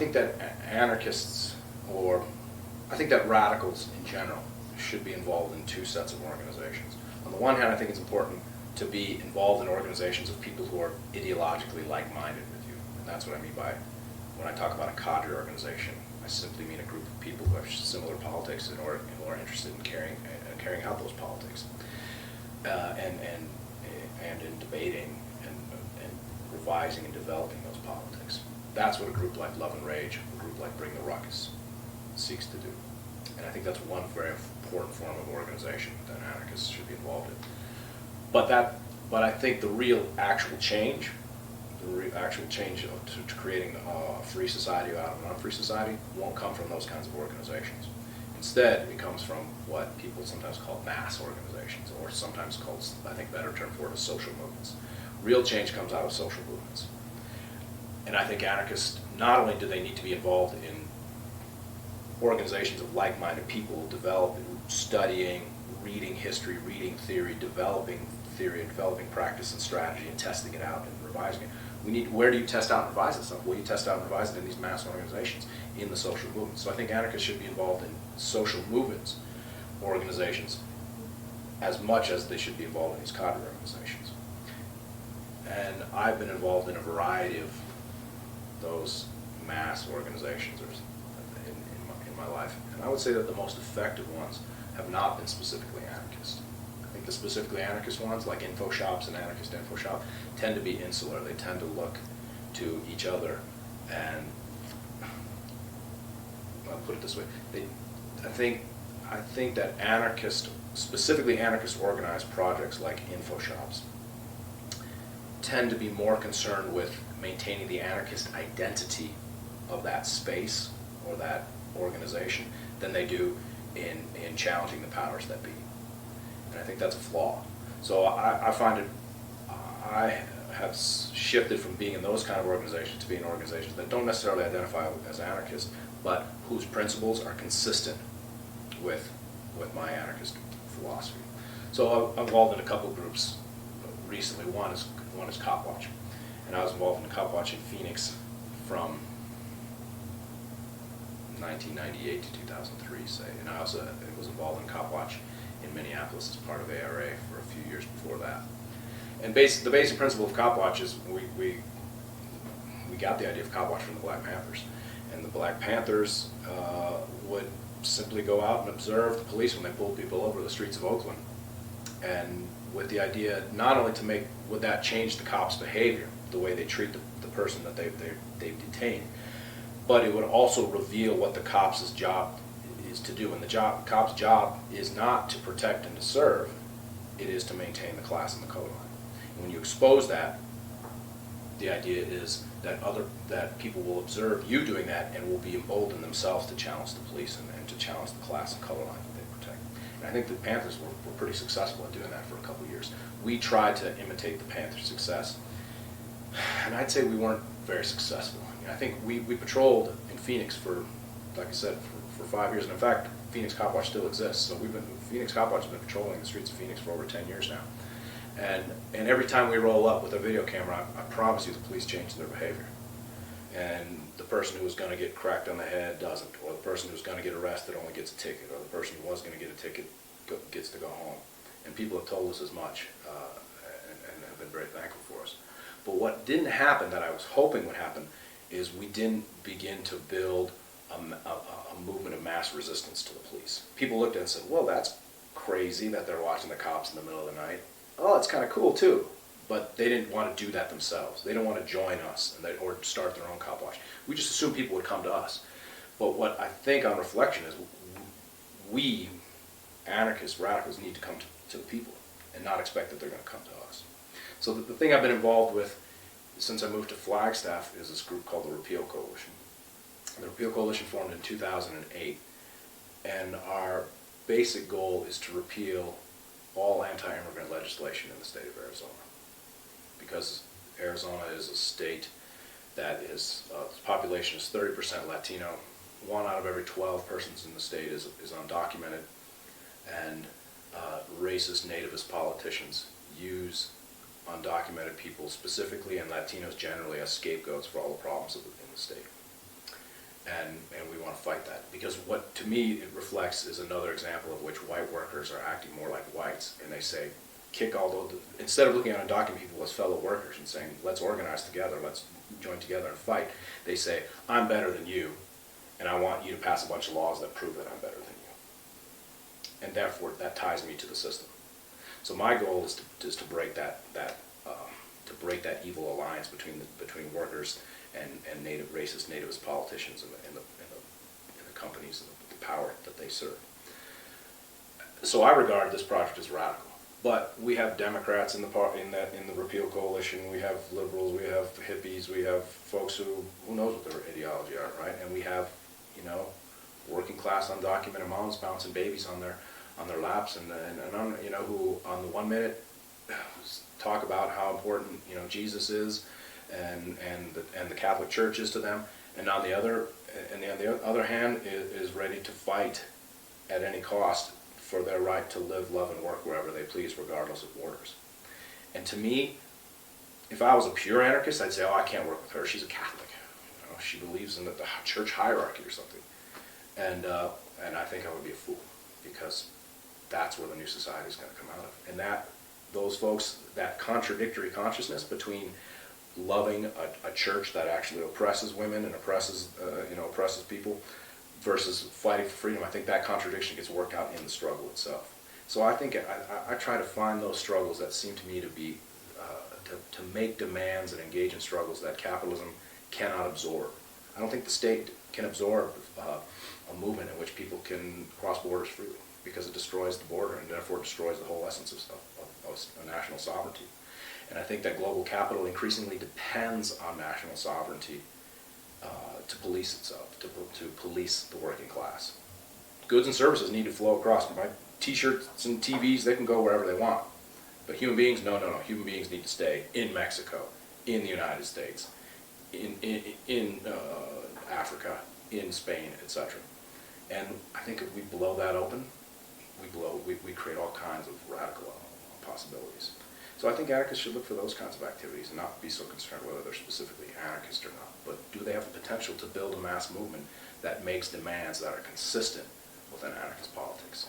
think that anarchists, or I think that radicals in general, should be involved in two sets of organizations. On the one hand, I think it's important to be involved in organizations of people who are ideologically like-minded with you. And that's what I mean by, when I talk about a cadre organization, I simply mean a group of people who have similar politics and who are interested in carrying out those politics. And in debating and revising and developing those politics. That's what a group like Love and Rage, a group like Bring the Ruckus, seeks to do. And I think that's one very important form of organization that anarchists should be involved in. But I think the real actual change, to creating a free society out of an unfree society won't come from those kinds of organizations. Instead, it comes from what people sometimes call mass organizations, or sometimes called, I think, better term for it is social movements. Real change comes out of social movements. And I think anarchists, not only do they need to be involved in organizations of like-minded people, studying, reading history, reading theory, developing practice and strategy, and testing it out and revising it. Where do you test out and revise this stuff? Well, you test out and revise it in these mass organizations, in the social movements. So I think anarchists should be involved in social movements, organizations, as much as they should be involved in these cadre organizations. And I've been involved in a variety of those mass organizations in my life. And I would say that the most effective ones have not been specifically anarchist. I think the specifically anarchist ones, like info shops and anarchist info shop, tend to be insular. They tend to look to each other and, I'll put it this way, I think that specifically anarchist organized projects like info shops tend to be more concerned with maintaining the anarchist identity of that space or that organization than they do in challenging the powers that be. And I think that's a flaw. So I find it, I have shifted from being in those kind of organizations to being in organizations that don't necessarily identify as anarchist, but whose principles are consistent with my anarchist philosophy. So I'm involved in a couple groups recently. One is Copwatch, and I was involved in Copwatch in Phoenix from 1998 to 2003, say. And I also was involved in Copwatch in Minneapolis as part of ARA for a few years before that. And the basic principle of Copwatch is we got the idea of Copwatch from the Black Panthers. And the Black Panthers would simply go out and observe the police when they pulled people over the streets of Oakland. And with the idea not only to would that change the cops' behavior, the way they treat the person that they've detained, but it would also reveal what the cops' job is to do. And the cop's job is not to protect and to serve, it is to maintain the class and the code line. And when you expose that, the idea is that people will observe you doing that and will be emboldened themselves to challenge the police and to challenge the class and color line that they protect. And I think the Panthers were pretty successful at doing that for a couple of years. We tried to imitate the Panthers' success, and I'd say we weren't very successful. I think we patrolled in Phoenix for, like I said, for 5 years. And in fact, Phoenix Copwatch still exists. So Phoenix Copwatch has been patrolling the streets of Phoenix for over 10 years now. And every time we roll up with a video camera, I promise you the police change their behavior. And the person who was going to get cracked on the head doesn't, or the person who's going to get arrested only gets a ticket, or the person who was going to get a ticket gets to go home. And people have told us as much and have been very thankful for us. But what didn't happen that I was hoping would happen is we didn't begin to build a movement of mass resistance to the police. People looked at it and said, well, that's crazy that they're watching the cops in the middle of the night. Oh, it's kind of cool too. But they didn't want to do that themselves. They didn't want to join us or start their own Copwatch. We just assumed people would come to us. But what I think on reflection is we, anarchists, radicals, need to come to the people and not expect that they're going to come to us. So the thing I've been involved with since I moved to Flagstaff is this group called the Repeal Coalition. The Repeal Coalition formed in 2008, and our basic goal is to repeal all anti-immigrant legislation in the state of Arizona. Because Arizona is a state that its population is 30% Latino. 1 out of every 12 persons in the state is undocumented, and racist nativist politicians use undocumented people specifically and Latinos generally as scapegoats for all the problems in the state. fight that, because what to me it reflects is another example of which white workers are acting more like whites, and they say, kick all those, instead of looking at undocumented people as fellow workers and saying, let's organize together, let's join together and fight, they say, I'm better than you, and I want you to pass a bunch of laws that prove that I'm better than you. And therefore, that ties me to the system. So my goal is to break that evil alliance between workers and racist nativist politicians and the companies and the power that they serve. So I regard this project as radical. But we have Democrats in the Repeal coalition. We have liberals. We have hippies. We have folks who knows what their ideology are, right? And we have, working class undocumented moms bouncing babies on their laps, and who on the 1 minute talk about how important Jesus is, and the Catholic Church is to them, and on the other hand is ready to fight at any cost for their right to live, love, and work wherever they please, regardless of borders. And to me, if I was a pure anarchist, I'd say, oh, I can't work with her. She's a Catholic. She believes in the church hierarchy or something. And I think I would be a fool, because that's where the new society is going to come out of. And those folks, that contradictory consciousness between loving a church that actually oppresses women and oppresses people, versus fighting for freedom, I think that contradiction gets worked out in the struggle itself. So I think I try to find those struggles that seem to me to be, to make demands and engage in struggles that capitalism cannot absorb. I don't think the state can absorb a movement in which people can cross borders freely, because it destroys the border and therefore destroys the whole essence of national sovereignty. And I think that global capital increasingly depends on national sovereignty to police itself, to police the working class. Goods and services need to flow across. My T-shirts and TVs, they can go wherever they want. But human beings, no. Human beings need to stay in Mexico, in the United States, in Africa, in Spain, etc. And I think if we blow that open, we create all kinds of radical possibilities. So I think anarchists should look for those kinds of activities and not be so concerned whether they're specifically anarchist or not. But do they have the potential to build a mass movement that makes demands that are consistent with an anarchist politics?